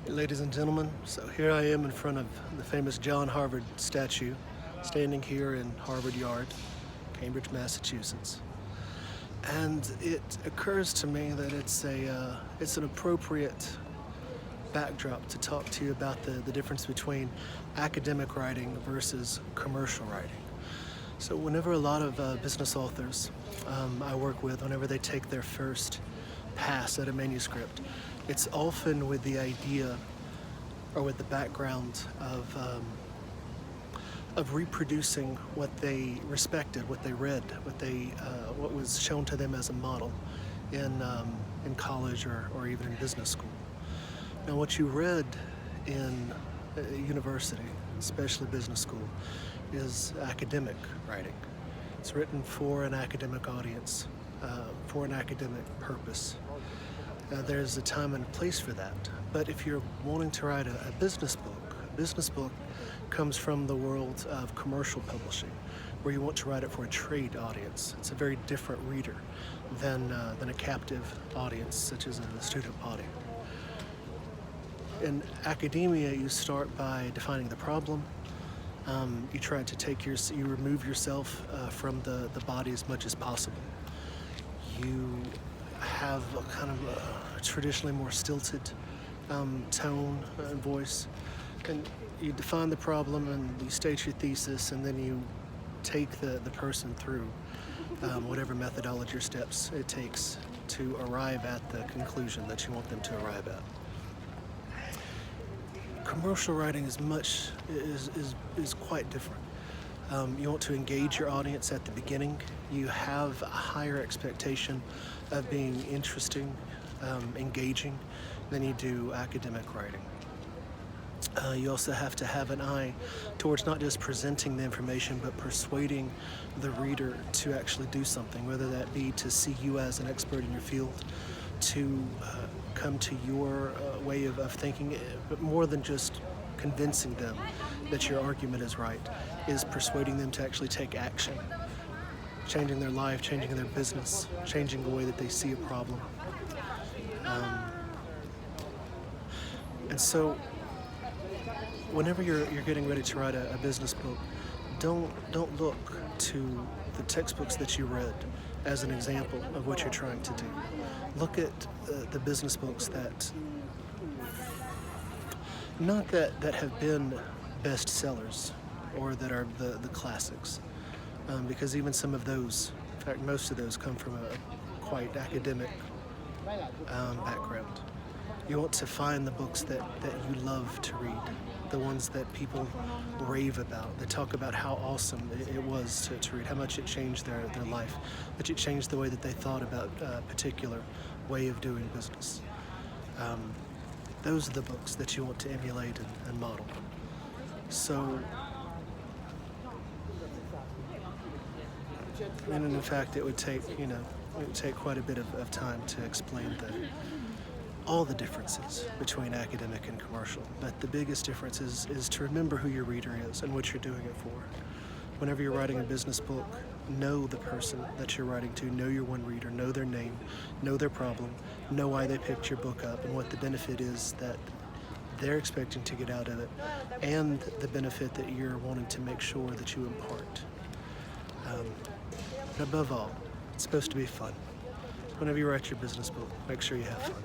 Ladies and gentlemen, so here I am in front of the famous John Harvard statue, standing here in Harvard Yard, Cambridge, Massachusetts. And it occurs to me that it's an appropriate backdrop to talk to you about the difference between academic writing versus commercial writing. So whenever a lot of business authors I work with, whenever they take their first pass at a manuscript, it's often with the idea or with the background of reproducing what they respected, what they read, what was shown to them as a model in college or even in business school. Now, what you read in university, especially business school, is academic writing. It's written for an academic audience, for an academic purpose. There's a time and a place for that. But if you're wanting to write a business book comes from the world of commercial publishing, where you want to write it for a trade audience. It's a very different reader than a captive audience, such as a student body. In academia, you start by defining the problem. You try to you remove yourself from the body as much as possible. You have a kind of a traditionally more stilted tone and voice, and you define the problem and you state your thesis, and then you take the person through whatever methodology or steps it takes to arrive at the conclusion that you want them to arrive at. Commercial writing is quite different. You want to engage your audience at the beginning. You have a higher expectation of being interesting, engaging, than you do academic writing. You also have to have an eye towards not just presenting the information, but persuading the reader to actually do something, whether that be to see you as an expert in your field, to come to your way of thinking, but more than just convincing them that your argument is right, is persuading them to actually take action, changing their life, changing their business, changing the way that they see a problem. And so whenever you're getting ready to write a business book, don't look to the textbooks that you read as an example of what you're trying to do. Look at the business books that have been bestsellers or that are the classics, because even some of those, in fact most of those, come from a quite academic background. You want to find the books that you love to read, the ones that people rave about, that talk about how awesome it was to read, how much it changed their life, that it changed the way that they thought about a particular way of doing business. Those are the books that you want to emulate and model. So, and in fact, it would take quite a bit of time to explain all the differences between academic and commercial. But the biggest difference is to remember who your reader is and what you're doing it for. Whenever you're writing a business book, know the person that you're writing to, know your one reader, know their name, know their problem, know why they picked your book up and what the benefit is that they're expecting to get out of it, and the benefit that you're wanting to make sure that you impart. But above all, it's supposed to be fun. Whenever you write your business book, make sure you have fun.